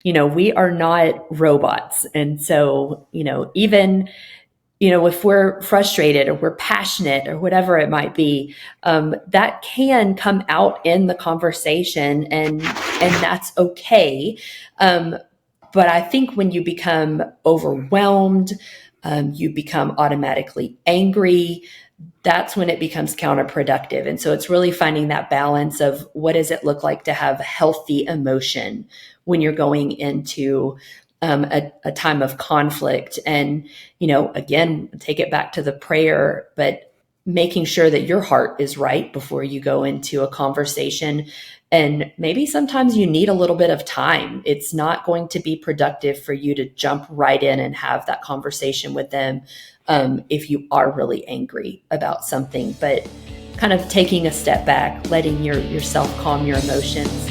we are not robots. And so, even if we're frustrated or we're passionate or whatever it might be, that can come out in the conversation, and that's okay. But I think when you become overwhelmed, you become automatically angry. That's when it becomes counterproductive. And so it's really finding that balance of what does it look like to have healthy emotion when you're going into a time of conflict. And, again, take it back to the prayer, but making sure that your heart is right before you go into a conversation. And maybe sometimes you need a little bit of time. It's not going to be productive for you to jump right in and have that conversation with them if you are really angry about something. But kind of taking a step back, letting yourself calm your emotions.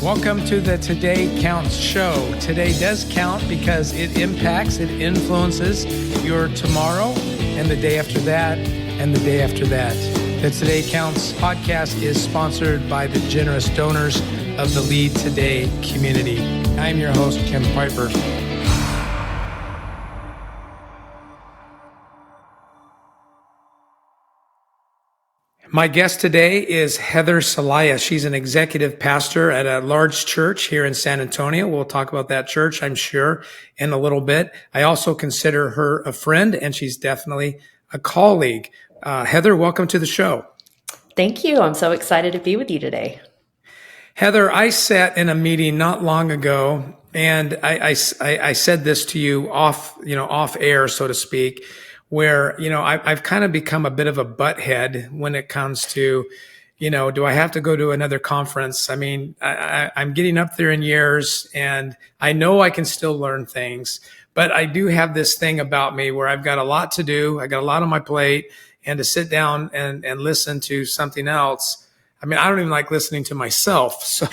Welcome to the Today Counts show. Today does count because it impacts, it influences your tomorrow and the day after that and the day after that. The Today Counts podcast is sponsored by the generous donors of the Lead Today community. I'm your host, Kim Piper. My guest today is Heather Celaya. She's an executive pastor at a large church here in San Antonio. We'll talk about that church, I'm sure, in a little bit. I also consider her a friend, and she's definitely a colleague. Heather, welcome to the show. Thank you. I'm so excited to be with you today. Heather, I sat in a meeting not long ago, and I said this to you off air, so to speak, where, I've kind of become a bit of a butthead when it comes to, do I have to go to another conference? I mean, I'm getting up there in years, and I know I can still learn things, but I do have this thing about me where I've got a lot to do. I got a lot on my plate, and to sit down and listen to something else. I mean, I don't even like listening to myself. So,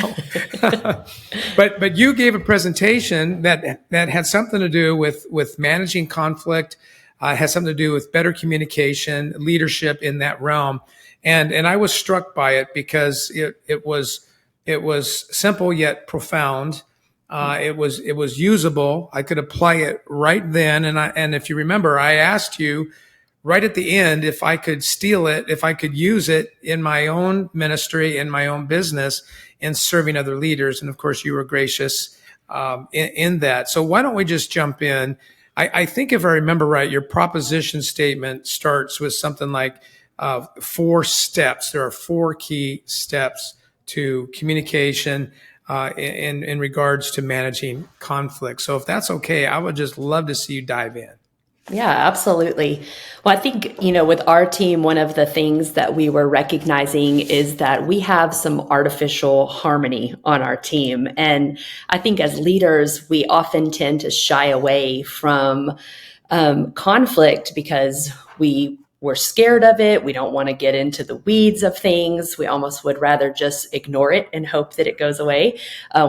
but you gave a presentation that had something to do with managing conflict. Has something to do with better communication, leadership in that realm. And I was struck by it because it was simple yet profound. It was usable. I could apply it right then. And if you remember, I asked you right at the end if I could steal it, if I could use it in my own ministry, in my own business, in serving other leaders. And of course, you were gracious in that. So why don't we just jump in? I think if I remember right, your proposition statement starts with something like 4 steps. There are 4 key steps to communication in regards to managing conflict. So if that's okay, I would just love to see you dive in. Yeah, absolutely. Well, I think, with our team, one of the things that we were recognizing is that we have some artificial harmony on our team. And I think as leaders, we often tend to shy away from conflict because we're scared of it. We don't want to get into the weeds of things. We almost would rather just ignore it and hope that it goes away.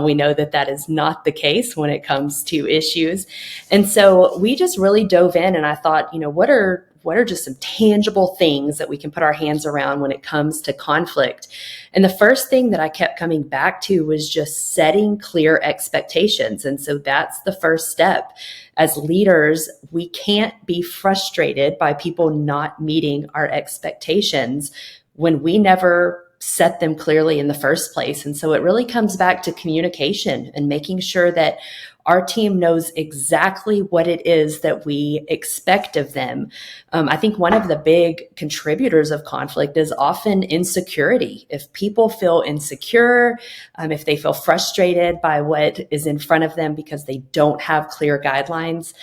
We know that that is not the case when it comes to issues. And so we just really dove in, and I thought, what are just some tangible things that we can put our hands around when it comes to conflict? And the first thing that I kept coming back to was just setting clear expectations. And so that's the first step. As leaders, we can't be frustrated by people not meeting our expectations when we never set them clearly in the first place. And so it really comes back to communication and making sure that our team knows exactly what it is that we expect of them. I think one of the big contributors of conflict is often insecurity. If people feel insecure, if they feel frustrated by what is in front of them because they don't have clear guidelines,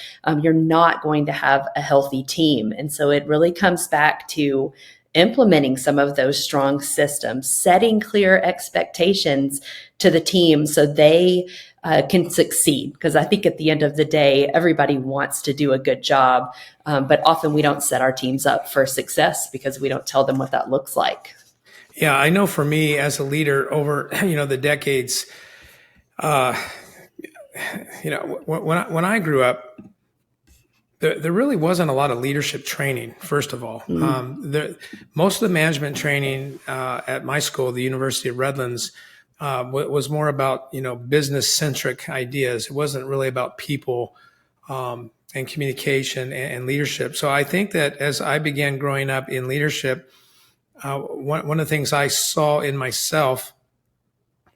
you're not going to have a healthy team. And so it really comes back to implementing some of those strong systems, setting clear expectations to the team so they can succeed. Because I think at the end of the day, everybody wants to do a good job, but often we don't set our teams up for success because we don't tell them what that looks like. Yeah, I know for me as a leader over, the decades, when I grew up, There really wasn't a lot of leadership training, first of all. Mm, Most of the management training at my school, the University of Redlands, was more about, business centric ideas. It wasn't really about people and communication and leadership. So I think that as I began growing up in leadership, one of the things I saw in myself,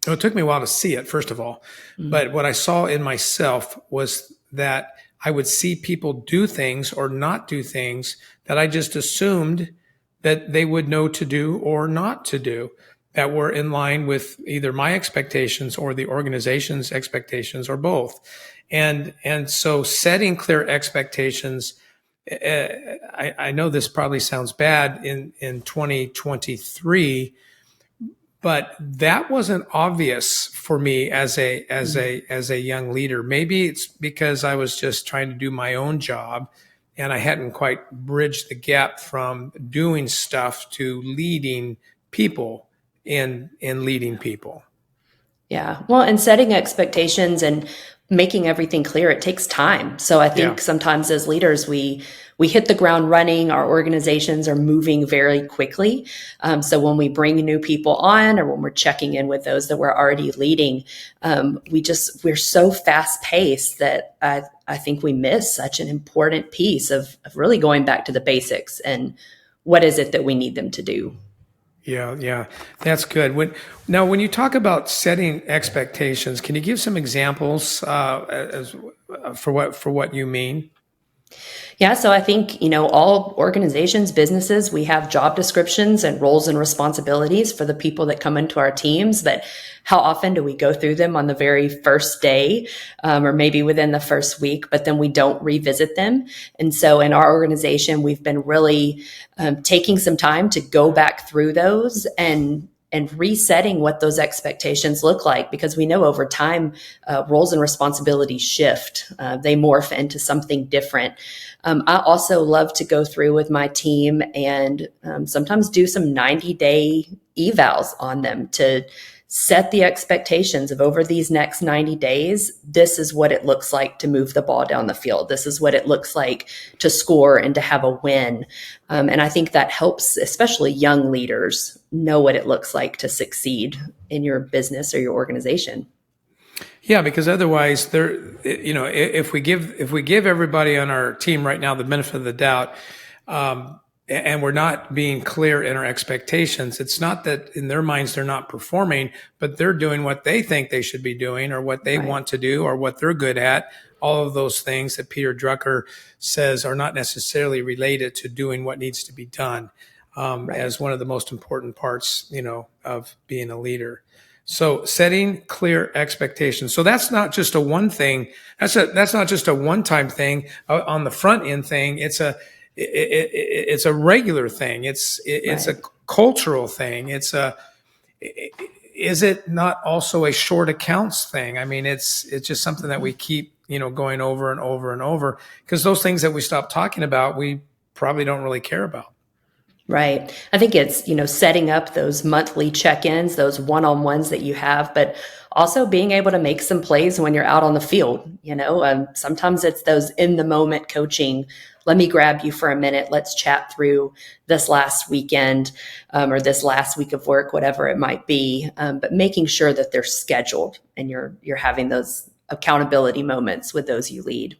it took me a while to see it, first of all, mm, but what I saw in myself was that I would see people do things or not do things that I just assumed that they would know to do or not to do, that were in line with either my expectations or the organization's expectations or both. And so setting clear expectations, I know this probably sounds bad in 2023, but that wasn't obvious for me as a young leader. Maybe it's because I was just trying to do my own job and I hadn't quite bridged the gap from doing stuff to leading people in leading people. yeah. Well, and setting expectations and making everything clear, it takes time. So I Yeah. think sometimes as leaders, we hit the ground running. Our organizations are moving very quickly. So when we bring new people on, or when we're checking in with those that we're already leading, we're so fast paced that I think we miss such an important piece of really going back to the basics and what is it that we need them to do. Yeah, yeah, that's good. When you talk about setting expectations, can you give some examples for what you mean? Yeah, so I think, all organizations, businesses, we have job descriptions and roles and responsibilities for the people that come into our teams. But how often do we go through them on the very first day, or maybe within the first week, but then we don't revisit them? And so in our organization, we've been really taking some time to go back through those and resetting what those expectations look like, because we know over time roles and responsibilities shift. They morph into something different. I also love to go through with my team and sometimes do some 90-day evals on them to set the expectations of over these next 90 days. This is what it looks like to move the ball down the field. This is what it looks like to score and to have a win. And I think that helps, especially young leaders, know what it looks like to succeed in your business or your organization. Yeah, because otherwise, if we give everybody on our team right now the benefit of the doubt, and we're not being clear in our expectations, it's not that in their minds they're not performing, but they're doing what they think they should be doing, or what they Right. want to do, or what they're good at. All of those things that Peter Drucker says are not necessarily related to doing what needs to be done, Right. as one of the most important parts, of being a leader. So setting clear expectations. So that's not just a one thing. That's not just a one-time thing on the front end thing. It's a regular thing. It's a Right. cultural thing. Is it not also a short accounts thing? I mean, it's just something that we keep, going over and over and over, because those things that we stop talking about, we probably don't really care about. Right. I think it's, setting up those monthly check-ins, those one-on-ones that you have, but also being able to make some plays when you're out on the field. Sometimes it's those in the moment coaching. Let me grab you for a minute. Let's chat through this last weekend, or this last week of work, whatever it might be. But making sure that they're scheduled and you're having those accountability moments with those you lead.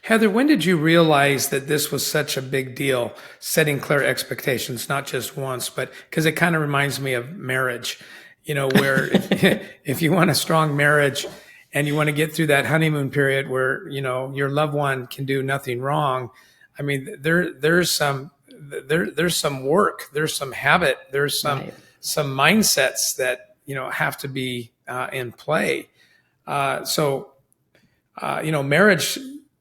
Heather, when did you realize that this was such a big deal, setting clear expectations, not just once, but because it kind of reminds me of marriage, where if you want a strong marriage and you want to get through that honeymoon period where, your loved one can do nothing wrong. I mean, there's some work, there's some habit, there's Right. some mindsets that, have to be in play. Marriage,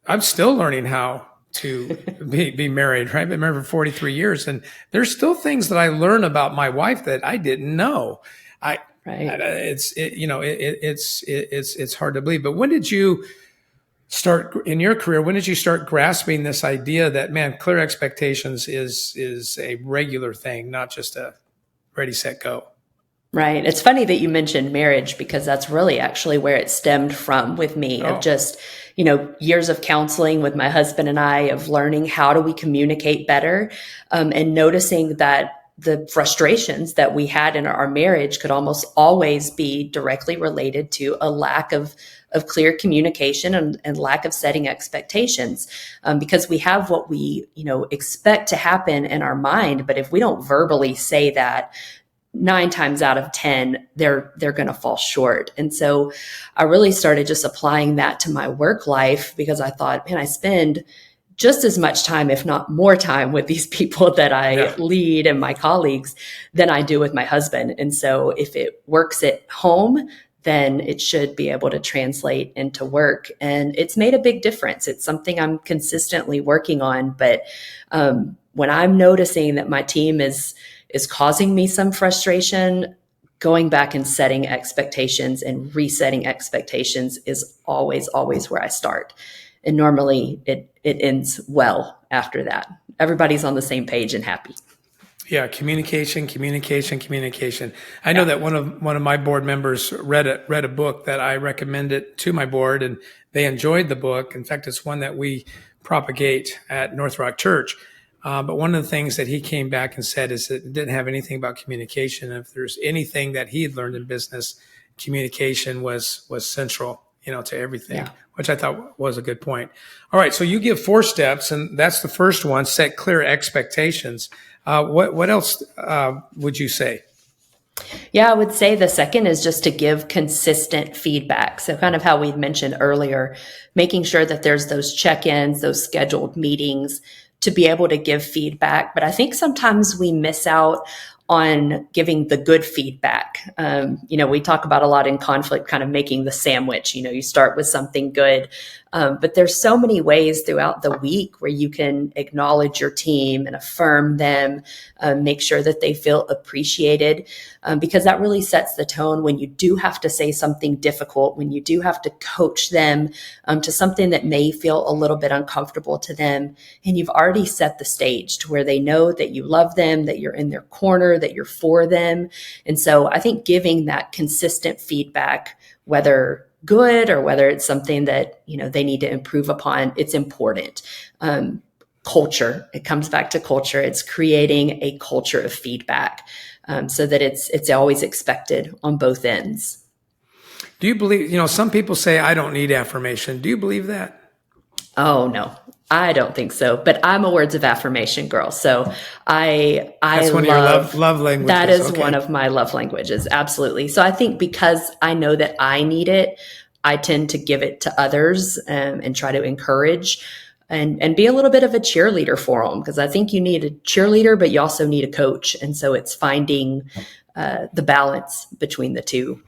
I'm still learning how to be married, right? I've been married for 43 years, and there's still things that I learn about my wife that I didn't know. I, Right. it's hard to believe. But when did you start in your career? When did you start grasping this idea that, man, clear expectations is a regular thing, not just a ready, set, go? Right. It's funny that you mentioned marriage, because that's really actually where it stemmed from with me, of Oh, just, years of counseling with my husband and I of learning how do we communicate better, and noticing that the frustrations that we had in our marriage could almost always be directly related to a lack of clear communication and lack of setting expectations, because we have what we expect to happen in our mind, but if we don't verbally say that, 9 times out of 10 they're going to fall short. And so I really started just applying that to my work life, because I thought, man, I spend just as much time, if not more time, with these people that I lead and my colleagues than I do with my husband. And so if it works at home, then it should be able to translate into work. And it's made a big difference. It's something I'm consistently working on. But when I'm noticing that my team is causing me some frustration, going back and setting expectations and resetting expectations is always, always where I start. And normally it ends well after that. Everybody's on the same page and happy. Yeah, communication. I know that one of my board members read a book that I recommended to my board, and they enjoyed the book. In fact, it's one that we propagate at North Rock Church. But one of the things that he came back and said is that it didn't have anything about communication. If there's anything that he had learned in business, communication was central, to everything, which I thought was a good point. All right, so you give 4 steps, and that's the first one: set clear expectations. What else would you say? Yeah, I would say the second is just to give consistent feedback. So kind of how we mentioned earlier, making sure that there's those check-ins, those scheduled meetings to be able to give feedback. But I think sometimes we miss out on giving the good feedback. We talk about a lot in conflict, kind of making the sandwich. You start with something good, but there's so many ways throughout the week where you can acknowledge your team and affirm them, make sure that they feel appreciated, because that really sets the tone when you do have to say something difficult, when you do have to coach them to something that may feel a little bit uncomfortable to them. And you've already set the stage to where they know that you love them, that you're in their corner, that you're for them. And so I think giving that consistent feedback, whether good or whether it's something that they need to improve upon, it's important. Culture, it comes back to culture. It's creating a culture of feedback, so that it's always expected on both ends. Do you believe, some people say, I don't need affirmation. Do you believe that? Oh, no, I don't think so. But I'm a words of affirmation girl. So That's one of your love languages. That is one of my love languages. Absolutely. So I think because I know that I need it, I tend to give it to others, and try to encourage and be a little bit of a cheerleader for them, because I think you need a cheerleader, but you also need a coach. And so it's finding the balance between the two.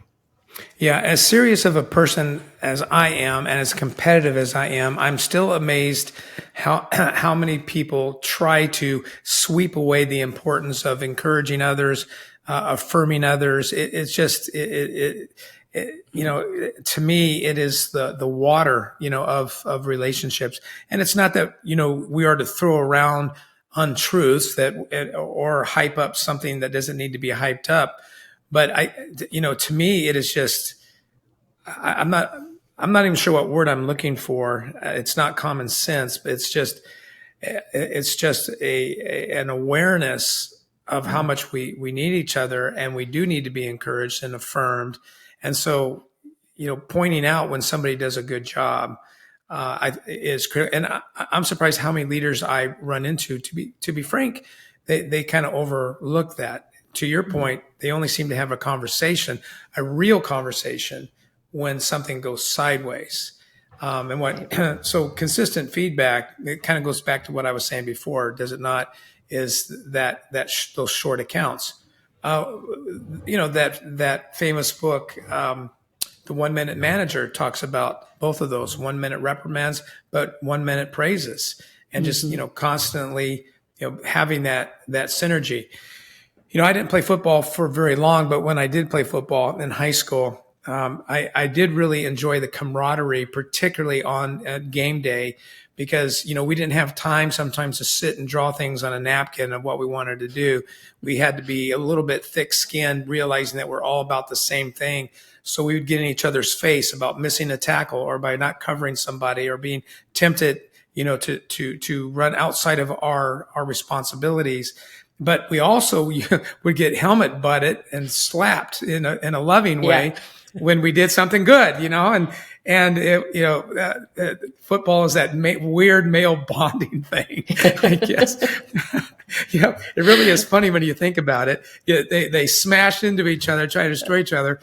Yeah, as serious of a person as I am and as competitive as I am, I'm still amazed how many people try to sweep away the importance of encouraging others, affirming others. It's just, to me, it is the water, of relationships. And it's not that, we are to throw around untruths or hype up something that doesn't need to be hyped up. But to me, it is just, I'm not even sure what word I'm looking for. It's not common sense, but it's just an awareness of how much we need each other, and we do need to be encouraged and affirmed. And so, pointing out when somebody does a good job, is critical. And I'm surprised how many leaders I run into, to be frank, they kind of overlook that. To your point, they only seem to have a real conversation, when something goes sideways. So consistent feedback, it kind of goes back to what I was saying before, does it not? Is those short accounts. That famous book, The 1 Minute Manager, talks about both of those: 1 minute reprimands, but 1 minute praises, and just, constantly, having that synergy. I didn't play football for very long, but when I did play football in high school, I did really enjoy the camaraderie, particularly on game day, because we didn't have time sometimes to sit and draw things on a napkin of what we wanted to do. We had to be a little bit thick-skinned, realizing that we're all about the same thing. So we would get in each other's face about missing a tackle, or by not covering somebody, or being tempted, to run outside of our responsibilities. But we also would get helmet butted and slapped in a loving Yeah, way when we did something good, and football is that weird male bonding thing, I guess. It really is funny when you think about it. They smash into each other, try to destroy each other,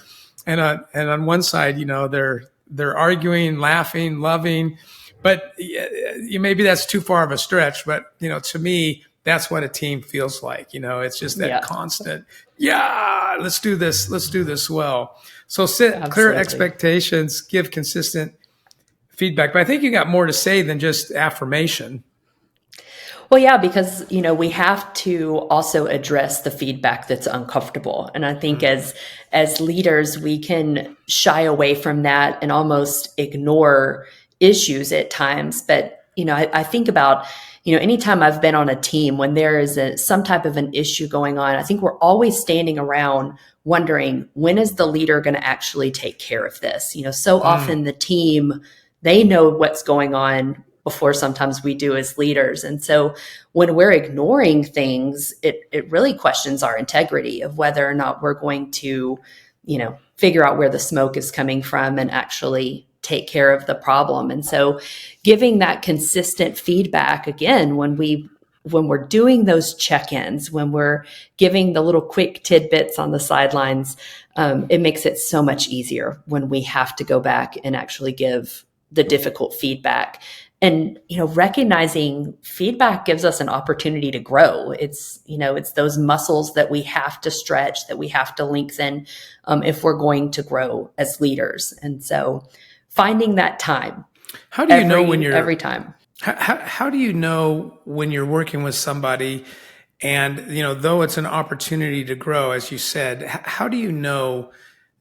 and on one side, they're arguing, laughing, loving, but maybe that's too far of a stretch. But to me, that's what a team feels like. It's just that yeah, constant, yeah, let's do this well. So set clear absolutely. expectations, give consistent feedback. But I think you got more to say than just affirmation. Well, yeah, because we have to also address the feedback that's uncomfortable, and I think as leaders, we can shy away from that and almost ignore issues at times. But I think about anytime I've been on a team when there is some type of an issue going on, I think we're always standing around wondering, when is the leader going to actually take care of this? So Mm. often the team, they know what's going on before sometimes we do as leaders. And so when we're ignoring things, it really questions our integrity of whether or not we're going to, figure out where the smoke is coming from and actually take care of the problem. And so giving that consistent feedback, again, when we're doing those check-ins, when we're giving the little quick tidbits on the sidelines, it makes it so much easier when we have to go back and actually give the difficult feedback. And recognizing feedback gives us an opportunity to grow. It's those muscles that we have to stretch, that we have to lengthen, if we're going to grow as leaders. And so finding that time How do you know when every you're time. how do you know when you're working with somebody, and though it's an opportunity to grow, as you said, how do you know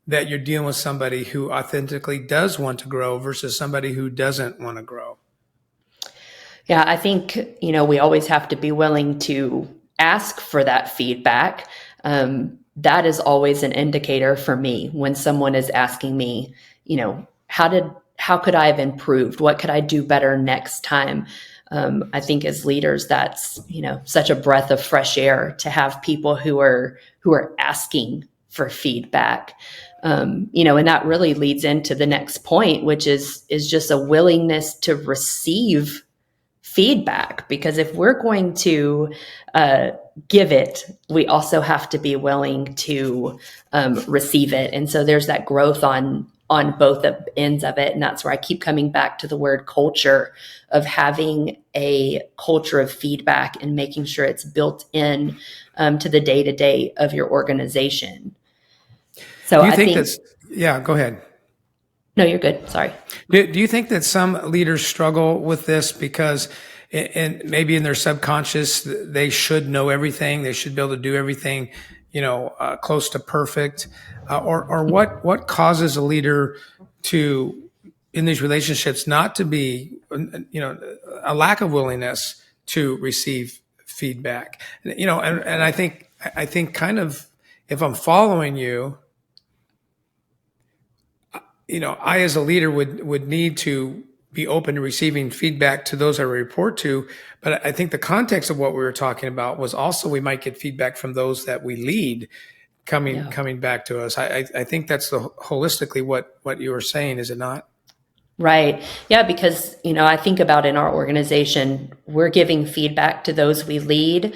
that you're dealing with somebody who authentically does want to grow versus somebody who doesn't want to grow? Yeah, I think, we always have to be willing to ask for that feedback. That is always an indicator for me when someone is asking me, how could I have improved? What could I do better next time? I think as leaders, that's, such a breath of fresh air to have people who are asking for feedback. And that really leads into the next point, which is just a willingness to receive feedback, because if we're going to give it, we also have to be willing to receive it. And so there's that growth on both ends of it. And that's where I keep coming back to the word culture, of having a culture of feedback and making sure it's built in to the day to day of your organization. So Do you I think think, that's Yeah, go ahead. no, you're good. Sorry. Do you think that some leaders struggle with this because, and maybe in their subconscious, they should know everything, they should be able to do everything, close to perfect, or what causes a leader to, in these relationships, not to be, a lack of willingness to receive feedback, and I think kind of, if I'm following you, I as a leader would need to be open to receiving feedback to those I report to. But I think the context of what we were talking about was also, we might get feedback from those that we lead coming Yeah. coming back to us. I think that's the holistically what you were saying, is it not? Right. Yeah, because, I think about in our organization, we're giving feedback to those we lead.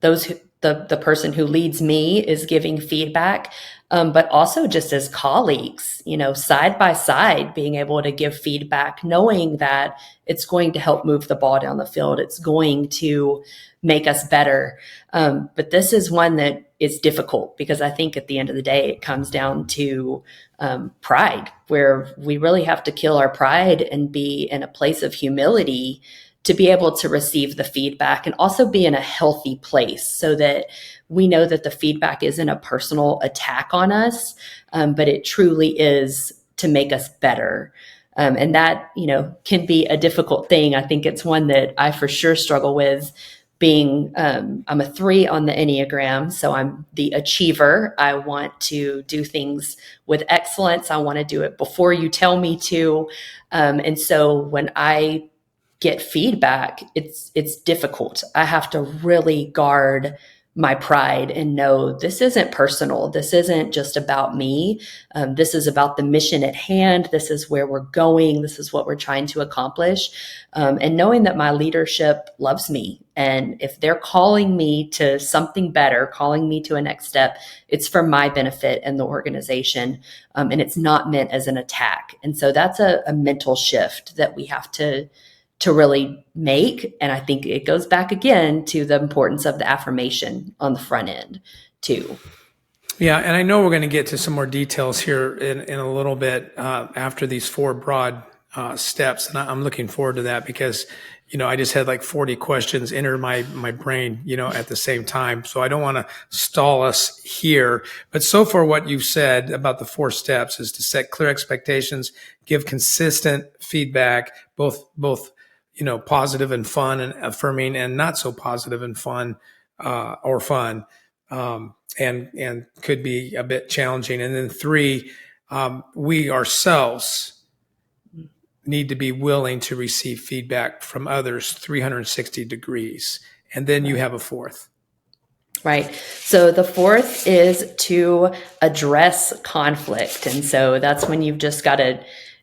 Those who, the person who leads me is giving feedback, but also just as colleagues, side by side, being able to give feedback, knowing that it's going to help move the ball down the field. It's going to make us better. But this is one that is difficult, because I think at the end of the day, it comes down to pride, where we really have to kill our pride and be in a place of humility to be able to receive the feedback and also be in a healthy place so that we know that the feedback isn't a personal attack on us, but it truly is to make us better. And that, can be a difficult thing. I think it's one that I for sure struggle with being, I'm a 3 on the Enneagram. So I'm the achiever. I want to do things with excellence. I want to do it before you tell me to. And so when I get feedback, it's difficult. I have to really guard my pride and know this isn't personal. This isn't just about me. This is about the mission at hand. This is where we're going. This is what we're trying to accomplish. And knowing that my leadership loves me. And if they're calling me to something better, calling me to a next step, it's for my benefit and the organization. And it's not meant as an attack. And so that's a mental shift that we have to really make. And I think it goes back again to the importance of the affirmation on the front end too. Yeah, and I know we're going to get to some more details here in a little bit after these 4 broad steps, and I'm looking forward to that because I just had like 40 questions enter my brain at the same time, so I don't want to stall us here. But so far, what you've said about the 4 steps is to set clear expectations, give consistent feedback, both positive and fun, and affirming, and not so positive and fun or fun. And could be a bit challenging. And then 3, we ourselves need to be willing to receive feedback from others 360 degrees. And then you have a 4th. Right. So the 4th is to address conflict. And so that's when you've just got to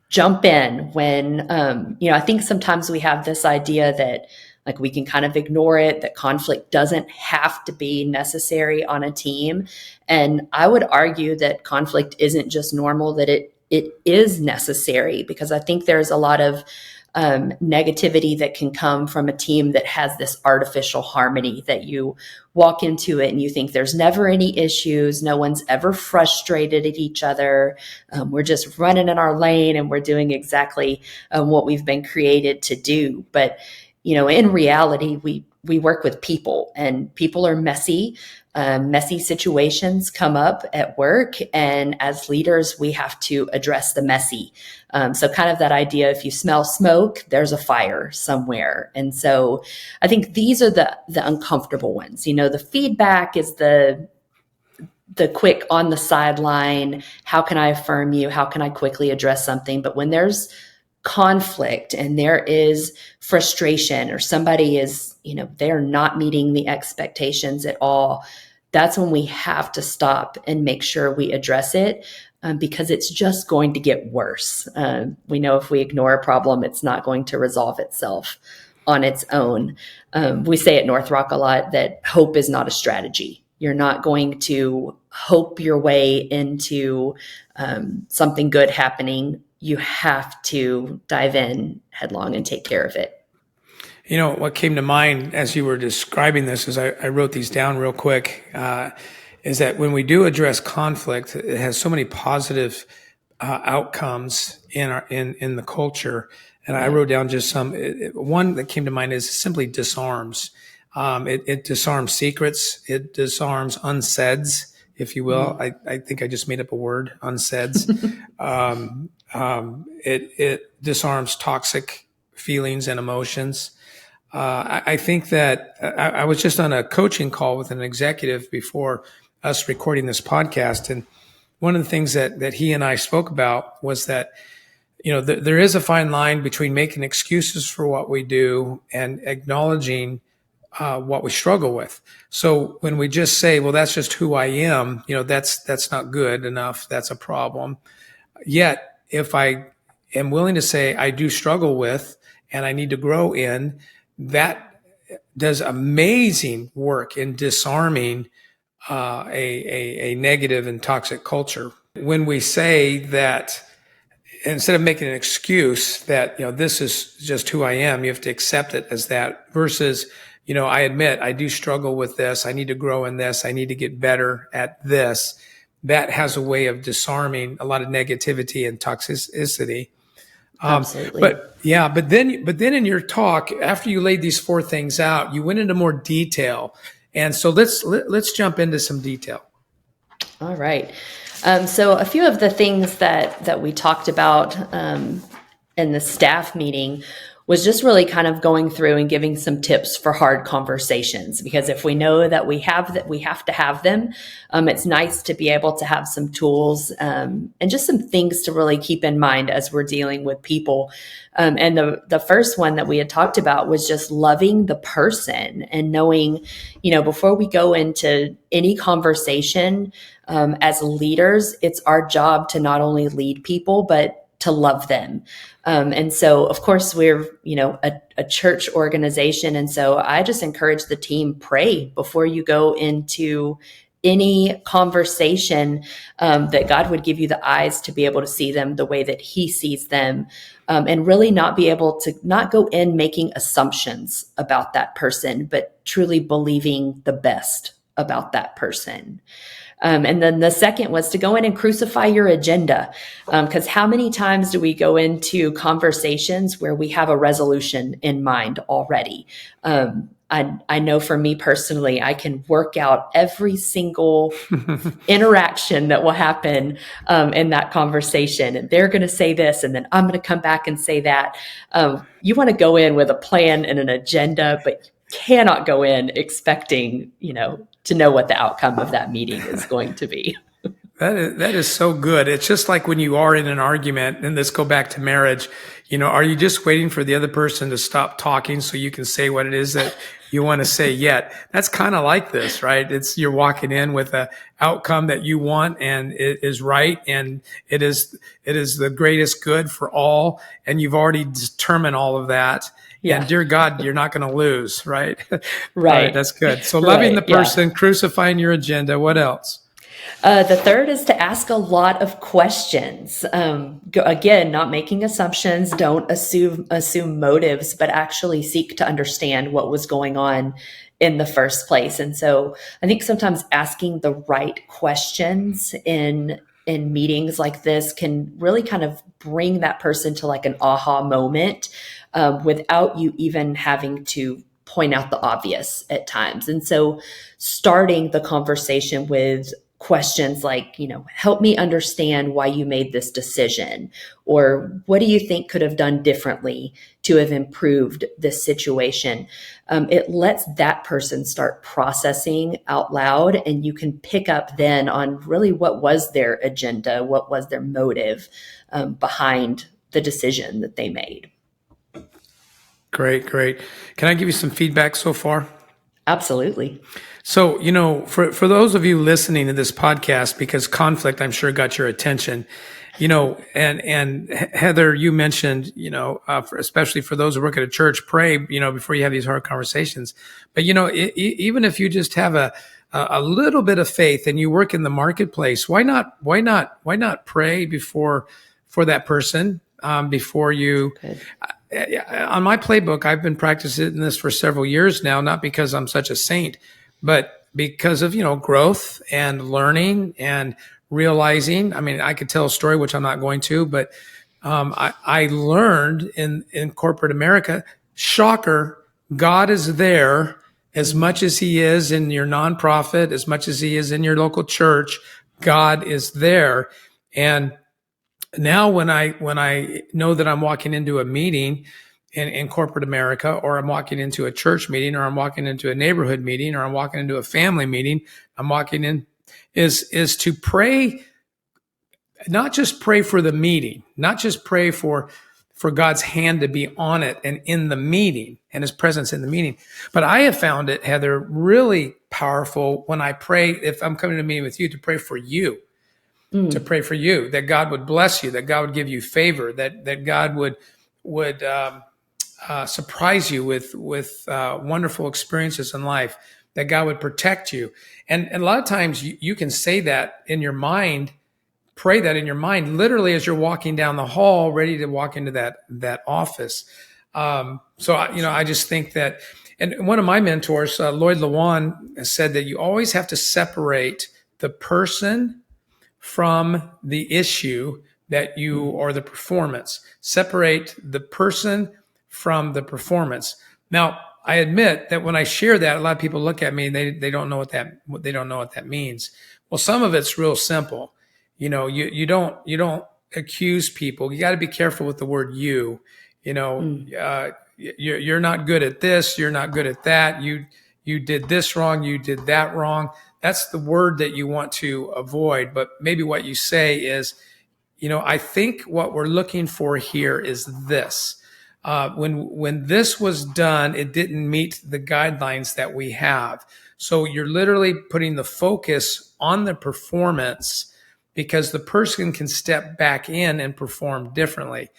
jump in when, I think sometimes we have this idea that like we can kind of ignore it, that conflict doesn't have to be necessary on a team. And I would argue that conflict isn't just normal, that it is necessary, because I think there's a lot of negativity that can come from a team that has this artificial harmony, that you walk into it and you think there's never any issues. No one's ever frustrated at each other. We're just running in our lane and we're doing exactly what we've been created to do. But in reality, we work with people, and people are messy. Messy situations come up at work, and as leaders, we have to address the messy. So kind of that idea, if you smell smoke, there's a fire somewhere. And so I think these are the uncomfortable ones. The feedback is the quick on the sideline. How can I affirm you? How can I quickly address something? But when there's conflict and there is frustration, or somebody is, they're not meeting the expectations at all, that's when we have to stop and make sure we address it, because it's just going to get worse. We know if we ignore a problem, it's not going to resolve itself on its own. We say at North Rock a lot that hope is not a strategy. You're not going to hope your way into something good happening. You have to dive in headlong and take care of it. What came to mind as you were describing this, as I wrote these down real quick, is that when we do address conflict, it has so many positive outcomes in the culture. And I wrote down just some. One that came to mind is simply disarms. It disarms secrets. It disarms unsaids, if you will. I think I just made up a word, unsaids. It disarms toxic feelings and emotions. I think that I was just on a coaching call with an executive before us recording this podcast. And one of the things that he and I spoke about was that, there is a fine line between making excuses for what we do and acknowledging what we struggle with. So when we just say, well, that's just who I am, that's not good enough. That's a problem. Yet, if I am willing to say I do struggle with and I need to grow in, that does amazing work in disarming a negative and toxic culture. When we say that, instead of making an excuse that, this is just who I am, you have to accept it as that, versus, I admit I do struggle with this. I need to grow in this. I need to get better at this. That has a way of disarming a lot of negativity and toxicity. Absolutely. But yeah, but then in your talk, after you laid these four things out, you went into more detail. And so let's jump into some detail. All right. So a few of the things that we talked about in the staff meeting was just really kind of going through and giving some tips for hard conversations, because if we know that we have to have them, it's nice to be able to have some tools and just some things to really keep in mind as we're dealing with people. And the first one that we had talked about was just loving the person and knowing, before we go into any conversation, as leaders, it's our job to not only lead people, but to love them. And so, of course, we're, a church organization. And so I just encourage the team, pray before you go into any conversation, that God would give you the eyes to be able to see them the way that He sees them, and really not be able to not go in making assumptions about that person, but truly believing the best about that person. And then the second was to go in and crucify your agenda. Because how many times do we go into conversations where we have a resolution in mind already? I know for me personally, I can work out every single interaction that will happen in that conversation. And they're going to say this, and then I'm going to come back and say that. You want to go in with a plan and an agenda, but you cannot go in expecting, to know what the outcome of that meeting is going to be. That is so good. It's just like when you are in an argument, and let's go back to marriage. Are you just waiting for the other person to stop talking so you can say what it is that you want to say yet? That's kind of like this, right? You're walking in with a outcome that you want, and it is right, and it is the greatest good for all, and you've already determined all of that. Yeah. And dear God, you're not going to lose, right? Right. All right, that's good. So loving the person, yeah. Crucifying your agenda. What else? The third is to ask a lot of questions. Again, not making assumptions. Don't assume motives, but actually seek to understand what was going on in the first place. And so I think sometimes asking the right questions in meetings like this can really kind of bring that person to like an aha moment, without you even having to point out the obvious at times. And so starting the conversation with questions like, help me understand why you made this decision, or what do you think could have done differently to have improved this situation? It lets that person start processing out loud, and you can pick up then on really what was their agenda, what was their motive behind the decision that they made. Great, great. Can I give you some feedback so far? Absolutely. So, for those of you listening to this podcast, because conflict, I'm sure, got your attention, and Heather, you mentioned, especially for those who work at a church, pray, before you have these hard conversations. But, even if you just have a little bit of faith and you work in the marketplace, why not pray for that person, before you. Good. On my playbook, I've been practicing this for several years now, not because I'm such a saint, but because of, growth and learning and realizing. I mean, I could tell a story, which I'm not going to, but I learned in corporate America, shocker, God is there as much as He is in your nonprofit, as much as He is in your local church. God is there. And now when I know that I'm walking into a meeting in corporate America, or I'm walking into a church meeting, or I'm walking into a neighborhood meeting, or I'm walking into a family meeting, I'm walking in is to pray, not just pray for the meeting, not just pray for God's hand to be on it and in the meeting and His presence in the meeting. But I have found it, Heather, really powerful when I pray, if I'm coming to a meeting with you, to pray for you. To pray for you, that God would bless you, that God would give you favor, that God would surprise you with wonderful experiences in life, that God would protect you. And a lot of times you can say that in your mind, pray that in your mind, literally as you're walking down the hall, ready to walk into that office. So I just think that, and one of my mentors, Lloyd Lewan, said that you always have to separate the person from the issue, that you, or the performance. Separate the person from the performance. Now, I admit that when I share that, a lot of people look at me and they don't know what that means. Well, some of it's real simple. You don't accuse people. You got to be careful with the word you. You're not good at this. You're not good at that. You did this wrong. You did that wrong. That's the word that you want to avoid. But maybe what you say is, I think what we're looking for here is this. When this was done, it didn't meet the guidelines that we have. So you're literally putting the focus on the performance, because the person can step back in and perform differently.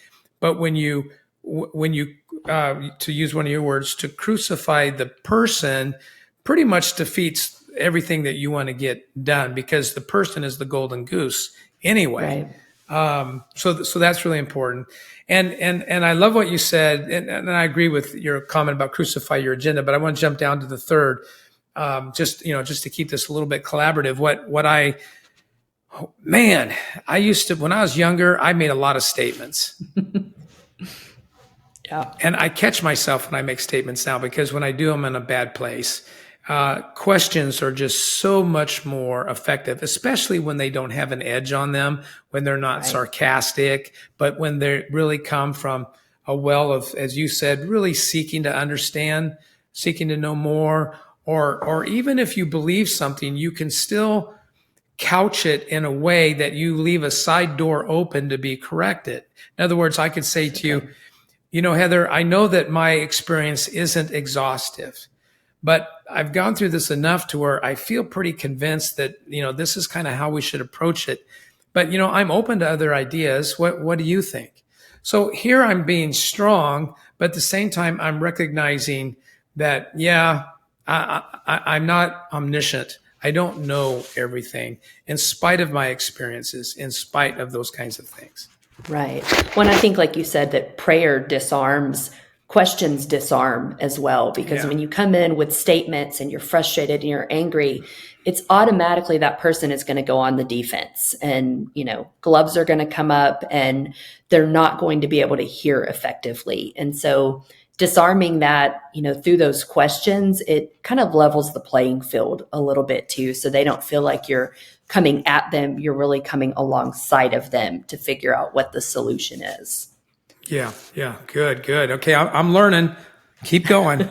But when you to use one of your words, to crucify the person, pretty much defeats everything that you want to get done, because the person is the golden goose anyway. Right. So that's really important. And I love what you said, and I agree with your comment about crucify your agenda. But I want to jump down to the third, just to keep this a little bit collaborative. I used to, when I was younger, I made a lot of statements. Yeah. And I catch myself when I make statements now, because when I do, I'm in a bad place. Questions are just so much more effective, especially when they don't have an edge on them, when they're not sarcastic, but when they really come from a well of, as you said, really seeking to understand, seeking to know more, or even if you believe something, you can still couch it in a way that you leave a side door open to be corrected. In other words, I could say to you, Heather, I know that my experience isn't exhaustive, but I've gone through this enough to where I feel pretty convinced that, this is kind of how we should approach it. But, I'm open to other ideas. What do you think? So here I'm being strong, but at the same time, I'm recognizing that, I'm not omniscient. I don't know everything, in spite of my experiences, in spite of those kinds of things. Right. Well, I think, like you said, that prayer disarms, questions disarm as well, because when you come in with statements and you're frustrated and you're angry, it's automatically that person is going to go on the defense, and, gloves are going to come up and they're not going to be able to hear effectively. And so disarming that, through those questions, it kind of levels the playing field a little bit too. So they don't feel like you're coming at them. You're really coming alongside of them to figure out what the solution is. Yeah. Good. Okay. I'm learning. Keep going.